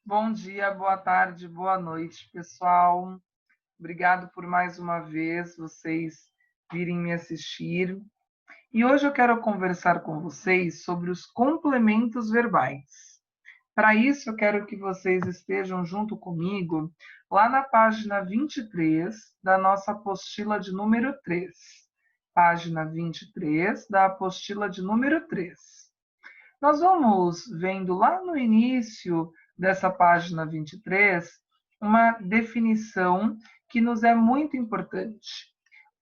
Bom dia, boa tarde, boa noite, pessoal. Obrigado por mais uma vez vocês virem me assistir. E hoje eu quero conversar com vocês sobre os complementos verbais. Para isso, eu quero que vocês estejam junto comigo lá na página 23 da nossa apostila de número 3. Página 23 da apostila de número 3. Nós vamos vendo lá no início dessa página 23 uma definição que nos é muito importante.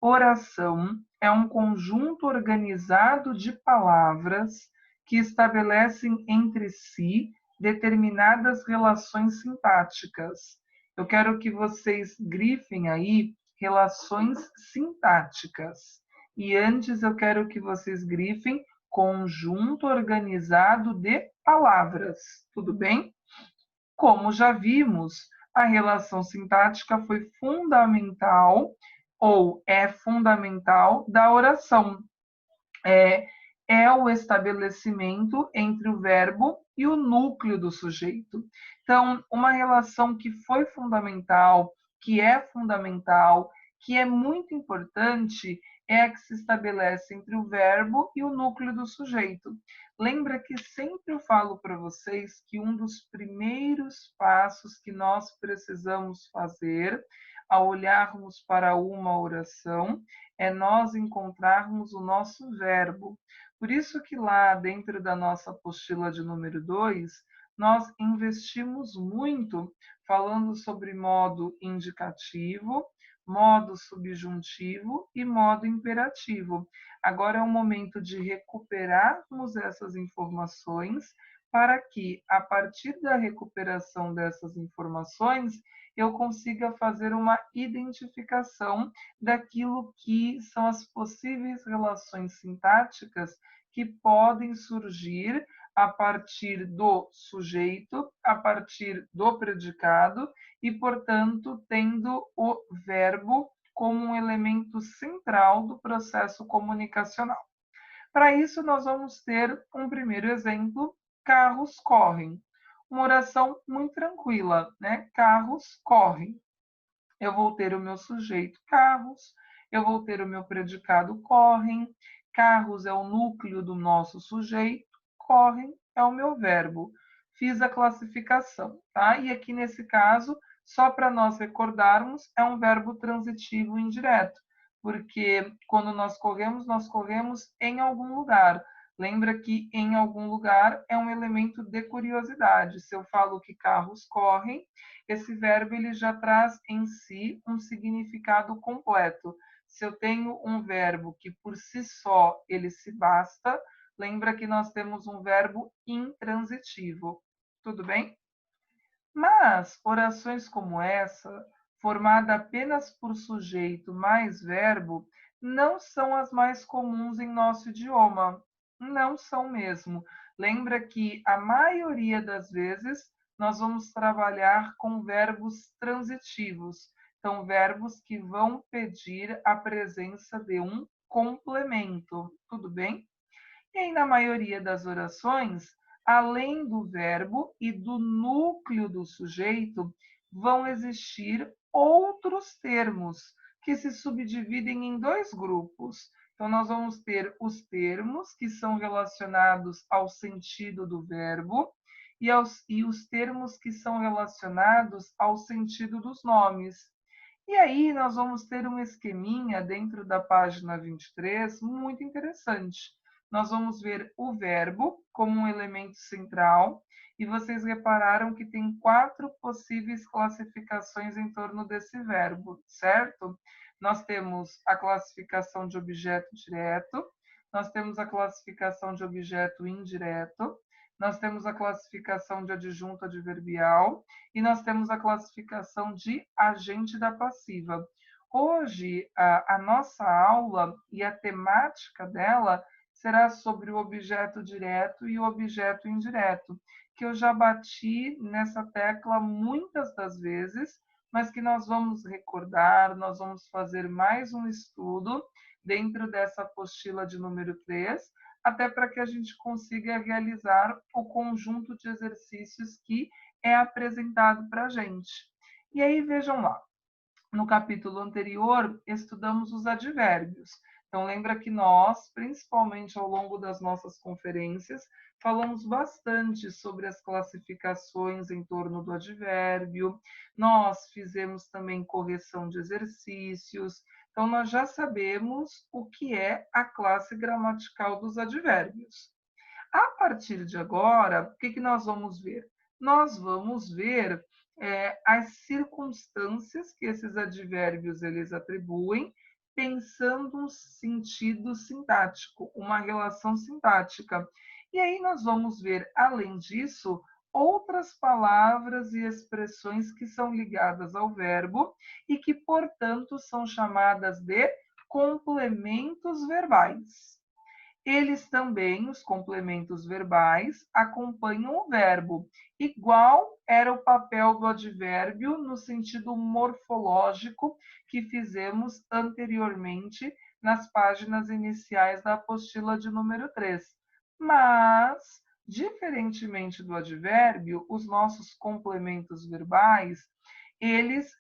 Oração é um conjunto organizado de palavras que estabelecem entre si determinadas relações sintáticas. Eu quero que vocês grifem aí relações sintáticas. E antes eu quero que vocês grifem conjunto organizado de palavras. Tudo bem? Como já vimos, a relação sintática foi fundamental ou é fundamental da oração. É, é o estabelecimento entre o verbo e o núcleo do sujeito. Então, uma relação que foi fundamental, que é muito importante, é a que se estabelece entre o verbo e o núcleo do sujeito. Lembra que sempre eu falo para vocês que um dos primeiros passos que nós precisamos fazer ao olharmos para uma oração é nós encontrarmos o nosso verbo. Por isso que lá dentro da nossa apostila de número 2, nós investimos muito falando sobre modo indicativo, modo subjuntivo e modo imperativo. Agora é o momento de recuperarmos essas informações para que, a partir da recuperação dessas informações, eu consiga fazer uma identificação daquilo que são as possíveis relações sintáticas que podem surgir a partir do sujeito, a partir do predicado e, portanto, tendo o verbo como um elemento central do processo comunicacional. Para isso, nós vamos ter um primeiro exemplo: carros correm. Uma oração muito tranquila, né? Carros correm. Eu vou ter o meu sujeito carros, eu vou ter o meu predicado correm, carros é o núcleo do nosso sujeito, correm é o meu verbo. Fiz a classificação, tá? E aqui nesse caso, só para nós recordarmos, é um verbo transitivo indireto, porque quando nós corremos em algum lugar. Lembra que em algum lugar é um elemento de curiosidade. Se eu falo que carros correm, esse verbo ele já traz em si um significado completo. Se eu tenho um verbo que por si só ele se basta, lembra que nós temos um verbo intransitivo. Tudo bem? Mas orações como essa, formada apenas por sujeito mais verbo, não são as mais comuns em nosso idioma. Não são mesmo. Lembra que a maioria das vezes nós vamos trabalhar com verbos transitivos. Então, verbos que vão pedir a presença de um complemento. Tudo bem? E aí, na maioria das orações, além do verbo e do núcleo do sujeito, vão existir outros termos que se subdividem em dois grupos. Então, nós vamos ter os termos que são relacionados ao sentido do verbo e os termos que são relacionados ao sentido dos nomes. E aí nós vamos ter um esqueminha dentro da página 23 muito interessante. Nós vamos ver o verbo como um elemento central e vocês repararam que tem 4 possíveis classificações em torno desse verbo, certo? Nós temos a classificação de objeto direto, nós temos a classificação de objeto indireto, nós temos a classificação de adjunto adverbial e nós temos a classificação de agente da passiva. Hoje, a nossa aula e a temática dela será sobre o objeto direto e o objeto indireto, que eu já bati nessa tecla muitas das vezes, mas que nós vamos recordar, nós vamos fazer mais um estudo dentro dessa apostila de número 3, até para que a gente consiga realizar o conjunto de exercícios que é apresentado para a gente. E aí, vejam lá, no capítulo anterior, estudamos os advérbios. Então, lembra que nós, principalmente ao longo das nossas conferências, falamos bastante sobre as classificações em torno do advérbio, nós fizemos também correção de exercícios, então nós já sabemos o que é a classe gramatical dos advérbios. A partir de agora, o que nós vamos ver? Nós vamos ver as circunstâncias que esses advérbios eles atribuem, pensando um sentido sintático, uma relação sintática. E aí nós vamos ver, além disso, outras palavras e expressões que são ligadas ao verbo e que, portanto, são chamadas de complementos verbais. Eles também, os complementos verbais, acompanham o verbo, igual era o papel do advérbio no sentido morfológico que fizemos anteriormente nas páginas iniciais da apostila de número 3. Mas, diferentemente do advérbio, os nossos complementos verbais, eles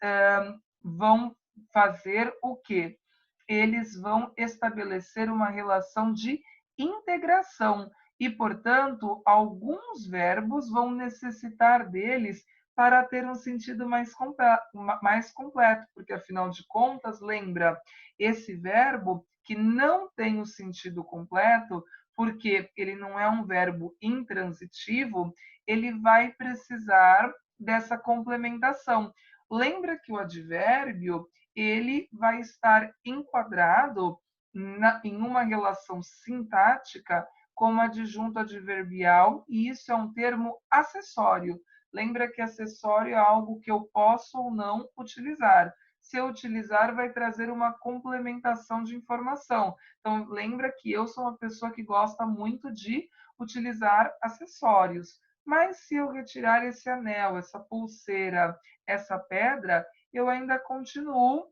vão fazer o quê? Eles vão estabelecer uma relação de integração e, portanto, alguns verbos vão necessitar deles para ter um sentido mais completo, porque, afinal de contas, lembra, esse verbo que não tem o sentido completo, porque ele não é um verbo intransitivo, ele vai precisar dessa complementação. Lembra que o advérbio ele vai estar enquadrado em uma relação sintática como adjunto adverbial, e isso é um termo acessório. Lembra que acessório é algo que eu posso ou não utilizar. Se eu utilizar, vai trazer uma complementação de informação. Então, lembra que eu sou uma pessoa que gosta muito de utilizar acessórios. Mas se eu retirar esse anel, essa pulseira, essa pedra, eu ainda continuo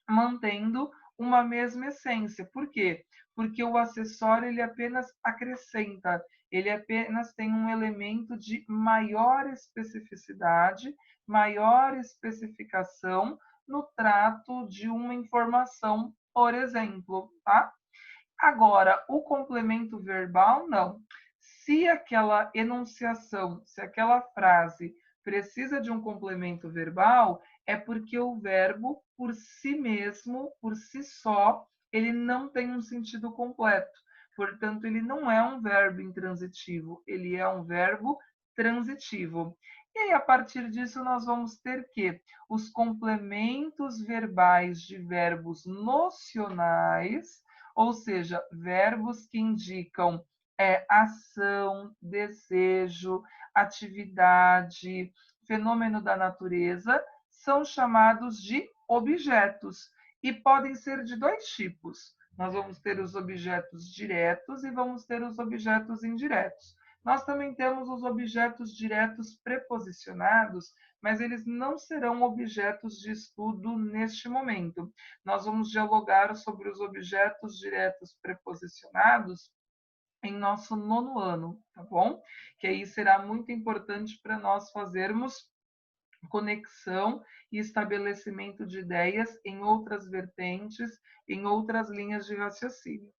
mantendo uma mesma essência. Por quê? Porque o acessório ele apenas acrescenta, ele apenas tem um elemento de maior especificidade, maior especificação no trato de uma informação, por exemplo, tá? Agora, o complemento verbal, não. Se aquela enunciação, se aquela frase precisa de um complemento verbal, é porque o verbo, por si mesmo, por si só, ele não tem um sentido completo. Portanto, ele não é um verbo intransitivo, ele é um verbo transitivo. E aí, a partir disso, nós vamos ter que os complementos verbais de verbos nocionais, ou seja, verbos que indicam ação, desejo, atividade, fenômeno da natureza, são chamados de objetos e podem ser de dois tipos. Nós vamos ter os objetos diretos e vamos ter os objetos indiretos. Nós também temos os objetos diretos preposicionados, mas eles não serão objetos de estudo neste momento. Nós vamos dialogar sobre os objetos diretos preposicionados em nosso 9º ano, tá bom? Que aí será muito importante para nós fazermos conexão e estabelecimento de ideias em outras vertentes, em outras linhas de raciocínio.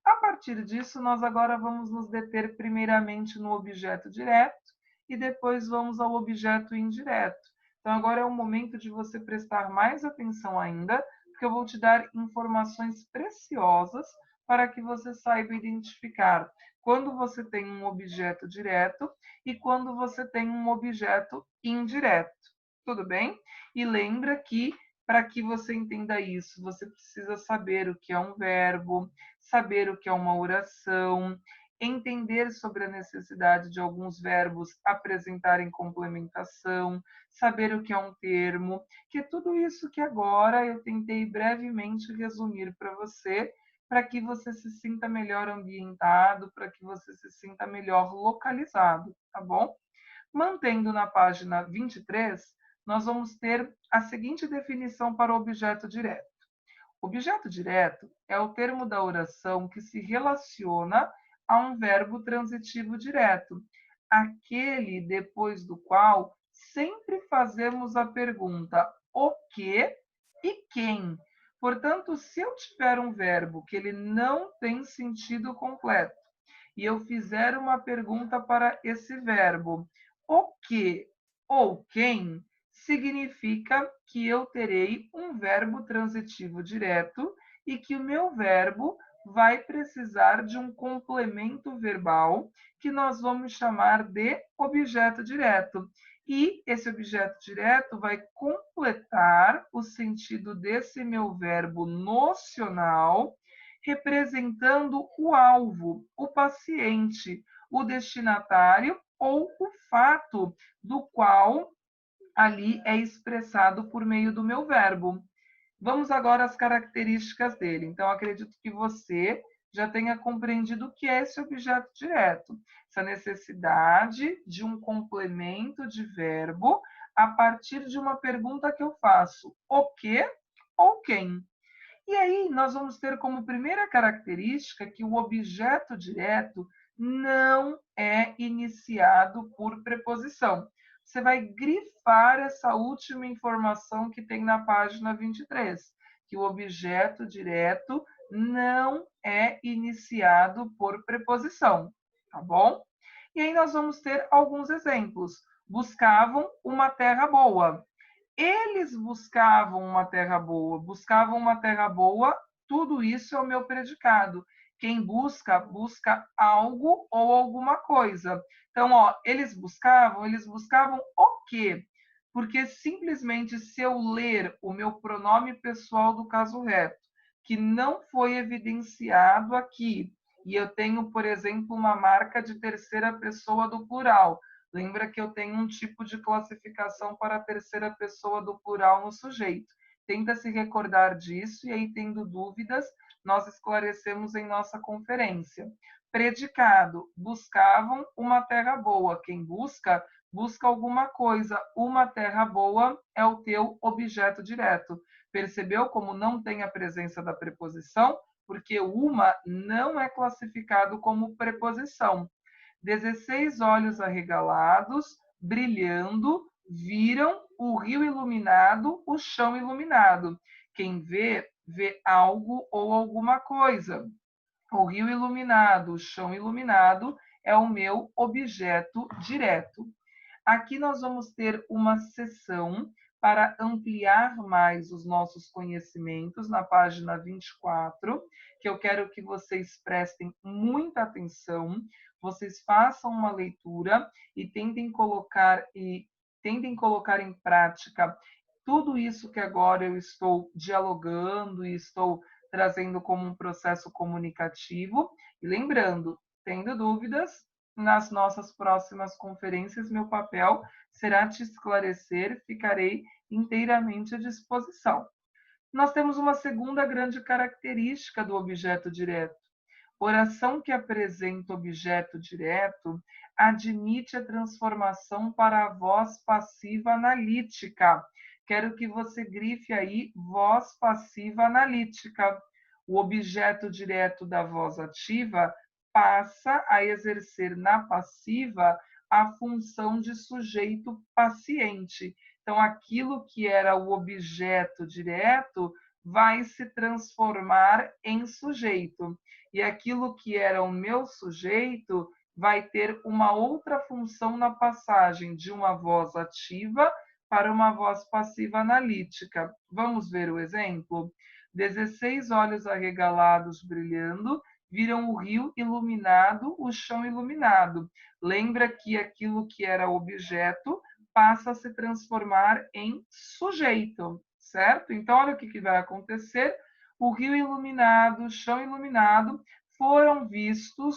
A partir disso, nós agora vamos nos deter primeiramente no objeto direto e depois vamos ao objeto indireto. Então, agora é o momento de você prestar mais atenção ainda, porque eu vou te dar informações preciosas para que você saiba identificar quando você tem um objeto direto e quando você tem um objeto indireto. Tudo bem? E lembra que para que você entenda isso, você precisa saber o que é um verbo, saber o que é uma oração, entender sobre a necessidade de alguns verbos apresentarem complementação, saber o que é um termo, que é tudo isso que agora eu tentei brevemente resumir para você, para que você se sinta melhor ambientado, para que você se sinta melhor localizado, tá bom? Mantendo na página 23, nós vamos ter a seguinte definição para o objeto direto. Objeto direto é o termo da oração que se relaciona a um verbo transitivo direto, aquele depois do qual sempre fazemos a pergunta o que e quem. Portanto, se eu tiver um verbo que ele não tem sentido completo e eu fizer uma pergunta para esse verbo, o que ou quem, significa que eu terei um verbo transitivo direto e que o meu verbo vai precisar de um complemento verbal que nós vamos chamar de objeto direto. E esse objeto direto vai completar o sentido desse meu verbo nocional, representando o alvo, o paciente, o destinatário ou o fato do qual ali é expressado por meio do meu verbo. Vamos agora às características dele. Então, acredito que você já tenha compreendido o que é esse objeto direto, essa necessidade de um complemento de verbo a partir de uma pergunta que eu faço: o que ou quem? E aí nós vamos ter como primeira característica que o objeto direto não é iniciado por preposição. Você vai grifar essa última informação que tem na página 23, que o objeto direto não é iniciado por preposição, tá bom? E aí nós vamos ter alguns exemplos. Buscavam uma terra boa. Eles buscavam uma terra boa, tudo isso é o meu predicado. Quem busca, busca algo ou alguma coisa. Então, ó, eles buscavam o quê? Porque simplesmente se eu ler o meu pronome pessoal do caso reto, que não foi evidenciado aqui, e eu tenho, por exemplo, uma marca de terceira pessoa do plural, lembra que eu tenho um tipo de classificação para a terceira pessoa do plural no sujeito. Tenta se recordar disso e aí, tendo dúvidas, nós esclarecemos em nossa conferência. Predicado: buscavam uma terra boa. Quem busca, busca alguma coisa. Uma terra boa é o teu objeto direto. Percebeu como não tem a presença da preposição? Porque uma não é classificado como preposição. 16 olhos arregalados, brilhando, viram o rio iluminado, o chão iluminado. Quem vê, vê algo ou alguma coisa. O rio iluminado, o chão iluminado é o meu objeto direto. Aqui nós vamos ter uma sessão para ampliar mais os nossos conhecimentos na página 24, que eu quero que vocês prestem muita atenção, vocês façam uma leitura e tentem colocar em prática tudo isso que agora eu estou dialogando e estou trazendo como um processo comunicativo. E lembrando, tendo dúvidas, nas nossas próximas conferências, meu papel será te esclarecer, ficarei inteiramente à disposição. Nós temos uma segunda grande característica do objeto direto. Oração que apresenta objeto direto admite a transformação para a voz passiva analítica. Quero que você grife aí voz passiva analítica. O objeto direto da voz ativa passa a exercer na passiva a função de sujeito paciente. Então, aquilo que era o objeto direto vai se transformar em sujeito. E aquilo que era o meu sujeito vai ter uma outra função na passagem de uma voz ativa para uma voz passiva analítica. Vamos ver o exemplo? 16 olhos arregalados brilhando, viram o rio iluminado, o chão iluminado. Lembra que aquilo que era objeto passa a se transformar em sujeito, certo? Então, olha o que vai acontecer. O rio iluminado, o chão iluminado foram vistos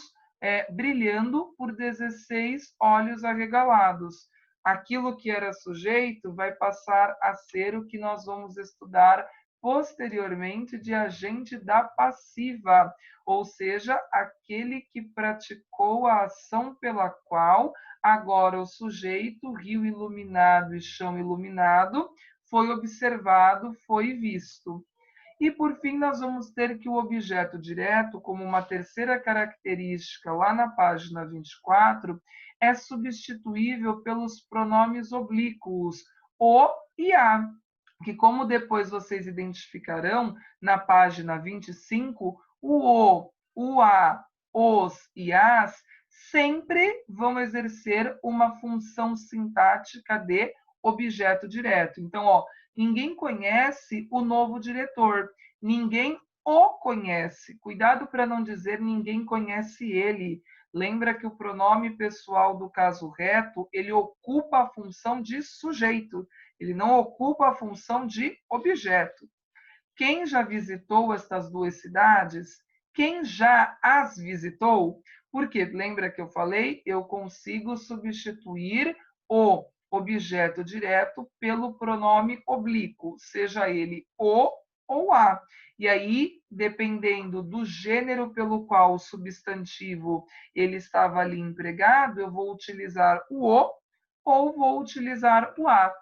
brilhando por 16 olhos arregalados. Aquilo que era sujeito vai passar a ser o que nós vamos estudar posteriormente de agente da passiva, ou seja, aquele que praticou a ação pela qual agora o sujeito, rio iluminado e chão iluminado, foi observado, foi visto. E, por fim, nós vamos ter que o objeto direto, como uma terceira característica lá na página 24, é substituível pelos pronomes oblíquos, o e a, que, como depois vocês identificarão na página 25, o a, os e as sempre vão exercer uma função sintática de objeto direto. Então, ninguém conhece o novo diretor, ninguém o conhece. Cuidado para não dizer ninguém conhece ele. Lembra que o pronome pessoal do caso reto, ele ocupa a função de sujeito, ele não ocupa a função de objeto. Quem já visitou estas duas cidades? Quem já as visitou? Porque, lembra que eu falei? Eu consigo substituir o objeto direto pelo pronome oblíquo, seja ele o ou a. E aí, dependendo do gênero pelo qual o substantivo ele estava ali empregado, eu vou utilizar o ou vou utilizar o a.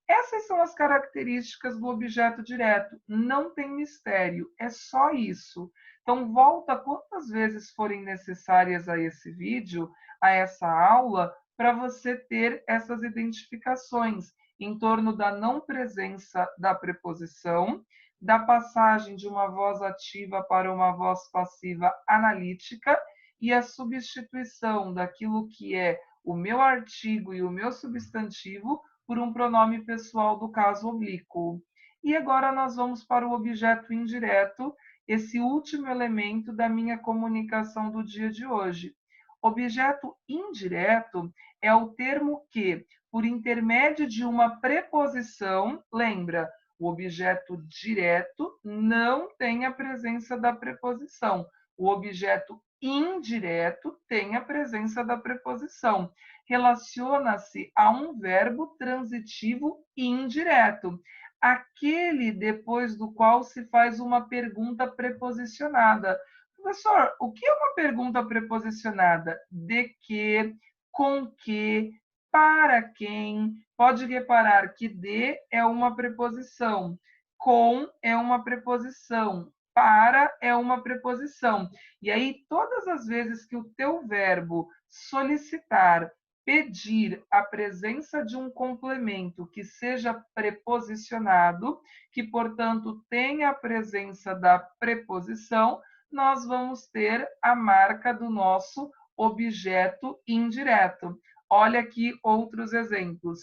Essas são as características do objeto direto. Não tem mistério, é só isso. Então, volta quantas vezes forem necessárias a esse vídeo, a essa aula, para você ter essas identificações em torno da não presença da preposição, da passagem de uma voz ativa para uma voz passiva analítica e a substituição daquilo que é o meu artigo e o meu substantivo por um pronome pessoal do caso oblíquo. E agora nós vamos para o objeto indireto, esse último elemento da minha comunicação do dia de hoje. Objeto indireto é o termo que, por intermédio de uma preposição, lembra, o objeto direto não tem a presença da preposição. O objeto indireto tem a presença da preposição. Relaciona-se a um verbo transitivo indireto, aquele depois do qual se faz uma pergunta preposicionada. Professor, o que é uma pergunta preposicionada? De que, com que, para quem? Pode reparar que de é uma preposição, com é uma preposição, para é uma preposição. E aí, todas as vezes que o teu verbo solicitar, pedir a presença de um complemento que seja preposicionado, que, portanto, tenha a presença da preposição, nós vamos ter a marca do nosso objeto indireto. Olha aqui outros exemplos.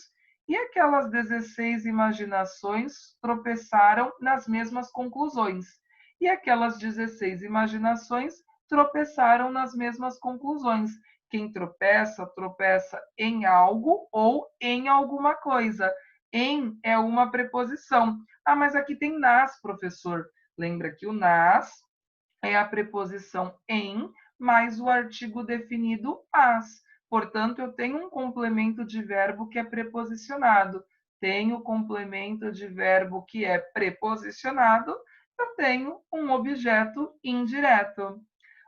E aquelas 16 imaginações tropeçaram nas mesmas conclusões. E aquelas 16 imaginações tropeçaram nas mesmas conclusões. Quem tropeça, tropeça em algo ou em alguma coisa. Em é uma preposição. Ah, mas aqui tem nas, professor. Lembra que o nas é a preposição em mais o artigo definido as. Portanto, eu tenho um complemento de verbo que é preposicionado. Tenho complemento de verbo que é preposicionado, eu tenho um objeto indireto.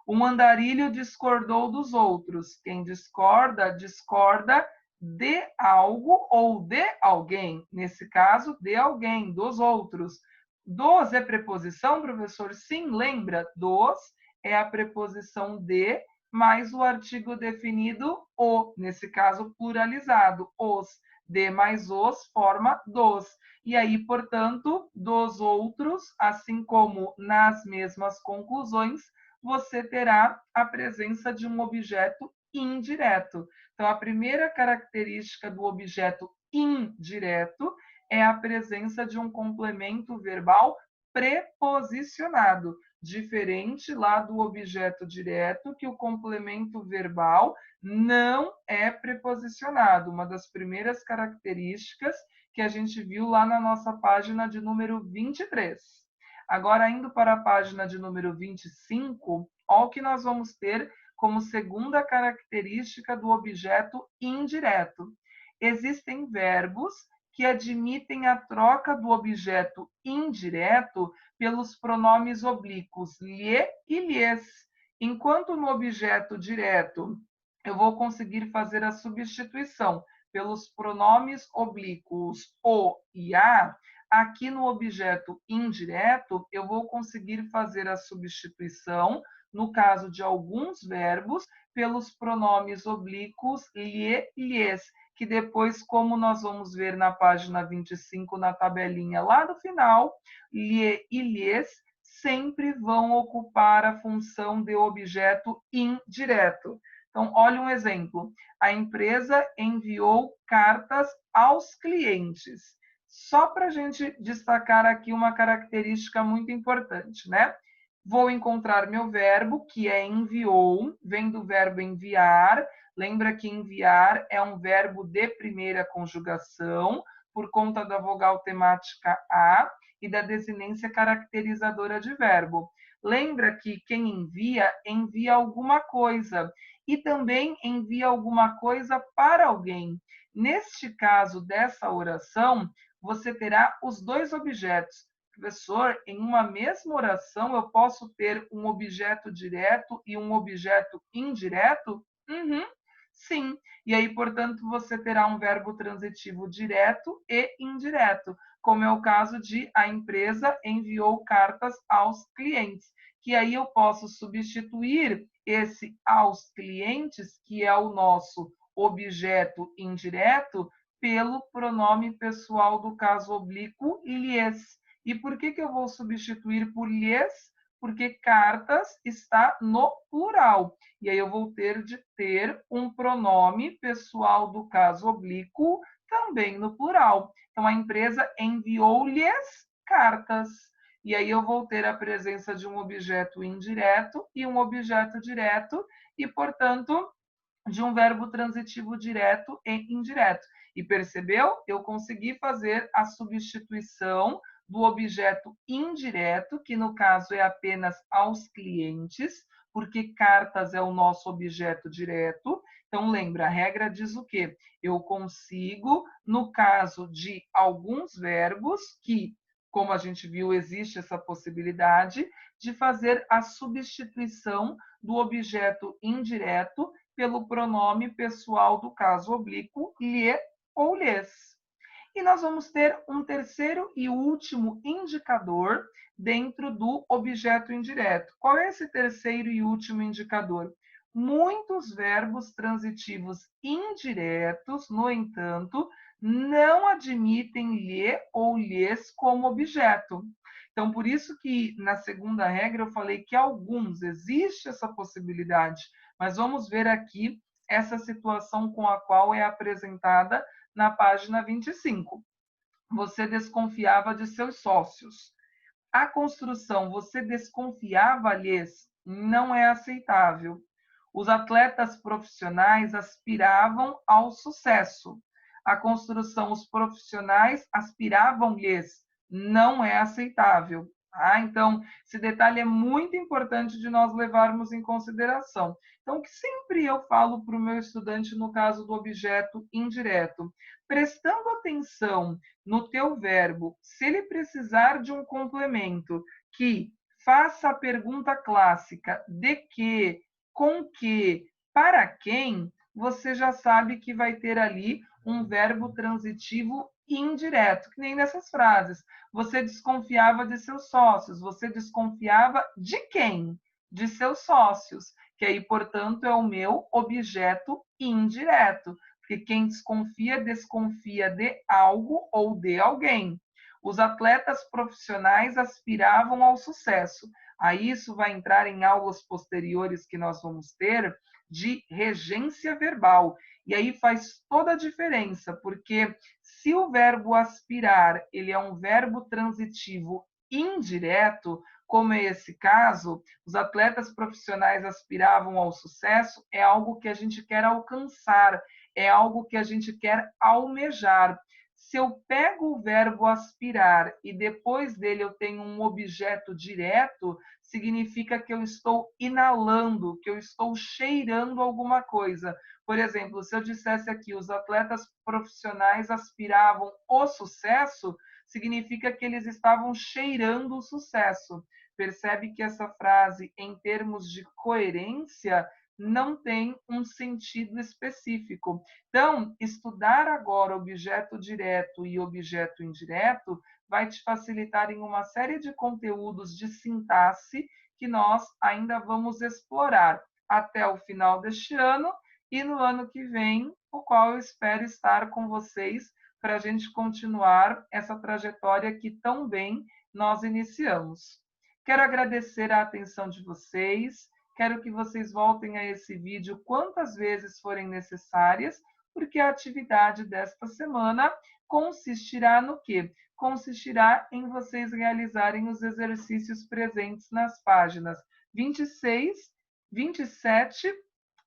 Um andarilho discordou dos outros. Quem discorda, discorda de algo ou de alguém. Nesse caso, de alguém, dos outros. Dos é preposição, professor? Sim, lembra? Dos é a preposição de mais o artigo definido o, nesse caso pluralizado, os. De mais os forma dos. E aí, portanto, dos outros, assim como nas mesmas conclusões, você terá a presença de um objeto indireto. Então, a primeira característica do objeto indireto é a presença de um complemento verbal preposicionado, diferente lá do objeto direto, que o complemento verbal não é preposicionado. Uma das primeiras características que a gente viu lá na nossa página de número 23. Agora, indo para a página de número 25, olha o que nós vamos ter como segunda característica do objeto indireto. Existem verbos que admitem a troca do objeto indireto pelos pronomes oblíquos lhe e lhes, enquanto no objeto direto eu vou conseguir fazer a substituição pelos pronomes oblíquos o e a. aqui no objeto indireto, eu vou conseguir fazer a substituição, no caso de alguns verbos, pelos pronomes oblíquos lhe, lhes, que depois, como nós vamos ver na página 25, na tabelinha lá no final, lhe e lhes sempre vão ocupar a função de objeto indireto. Então, olha um exemplo. A empresa enviou cartas aos clientes. Só para a gente destacar aqui uma característica muito importante, né? Vou encontrar meu verbo, que é enviou, vem do verbo enviar. Lembra que enviar é um verbo de primeira conjugação, por conta da vogal temática a e da desinência caracterizadora de verbo. Lembra que quem envia, envia alguma coisa e também envia alguma coisa para alguém. Neste caso dessa oração, você terá os dois objetos. Professor, em uma mesma oração eu posso ter um objeto direto e um objeto indireto? Uhum, sim. E aí, portanto, você terá um verbo transitivo direto e indireto, como é o caso de a empresa enviou cartas aos clientes, que aí eu posso substituir esse aos clientes, que é o nosso objeto indireto, pelo pronome pessoal do caso oblíquo lhes. E por que eu vou substituir por lhes? Porque cartas está no plural. E aí eu vou ter de ter um pronome pessoal do caso oblíquo também no plural. Então, a empresa enviou-lhes cartas. E aí eu vou ter a presença de um objeto indireto e um objeto direto, e, portanto, de um verbo transitivo direto e indireto. E percebeu? Eu consegui fazer a substituição do objeto indireto, que no caso é apenas aos clientes, porque cartas é o nosso objeto direto. Então, lembra, a regra diz o quê? Eu consigo, no caso de alguns verbos, que, como a gente viu, existe essa possibilidade, de fazer a substituição do objeto indireto pelo pronome pessoal do caso oblíquo lhe ou lhes. E nós vamos ter um terceiro e último indicador dentro do objeto indireto. Qual é esse terceiro e último indicador? Muitos verbos transitivos indiretos, no entanto, não admitem lhe ou lhes como objeto. Então, por isso que na segunda regra eu falei que alguns existe essa possibilidade, mas vamos ver aqui essa situação com a qual é apresentada na página 25. Você desconfiava de seus sócios. A construção você desconfiava-lhes não é aceitável. Os atletas profissionais aspiravam ao sucesso. A construção os profissionais aspiravam-lhes não é aceitável. Então, esse detalhe é muito importante de nós levarmos em consideração. Então, o que sempre eu falo para o meu estudante no caso do objeto indireto? Prestando atenção no teu verbo, se ele precisar de um complemento que faça a pergunta clássica de que, com que, para quem, você já sabe que vai ter ali um verbo transitivo indireto, que nem nessas frases. Você desconfiava de seus sócios, você desconfiava de quem? De seus sócios, que aí, portanto, é o meu objeto indireto, porque quem desconfia, desconfia de algo ou de alguém. Os atletas profissionais aspiravam ao sucesso. Aí isso vai entrar em aulas posteriores que nós vamos ter de regência verbal. E aí faz toda a diferença, porque se o verbo aspirar, ele é um verbo transitivo indireto, como é esse caso, os atletas profissionais aspiravam ao sucesso, é algo que a gente quer alcançar, é algo que a gente quer almejar. Se eu pego o verbo aspirar e depois dele eu tenho um objeto direto, significa que eu estou inalando, que eu estou cheirando alguma coisa. Por exemplo, se eu dissesse aqui os atletas profissionais aspiravam o sucesso, significa que eles estavam cheirando o sucesso. Percebe que essa frase, em termos de coerência, não tem um sentido específico. Então, estudar agora objeto direto e objeto indireto vai te facilitar em uma série de conteúdos de sintaxe que nós ainda vamos explorar até o final deste ano e no ano que vem, o qual eu espero estar com vocês para a gente continuar essa trajetória que tão bem nós iniciamos. Quero agradecer a atenção de vocês, quero que vocês voltem a esse vídeo quantas vezes forem necessárias, porque a atividade desta semana consistirá no quê? Consistirá em vocês realizarem os exercícios presentes nas páginas 26, 27,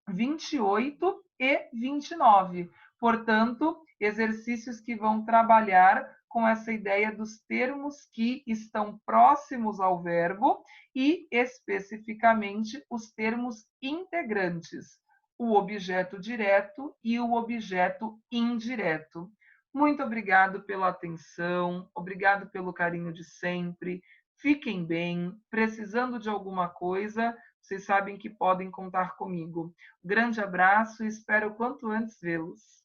28 e 29. Portanto, exercícios que vão trabalhar com essa ideia dos termos que estão próximos ao verbo e, especificamente, os termos integrantes, o objeto direto e o objeto indireto. Muito obrigado pela atenção, obrigado pelo carinho de sempre. Fiquem bem, precisando de alguma coisa, vocês sabem que podem contar comigo. Grande abraço e espero quanto antes vê-los.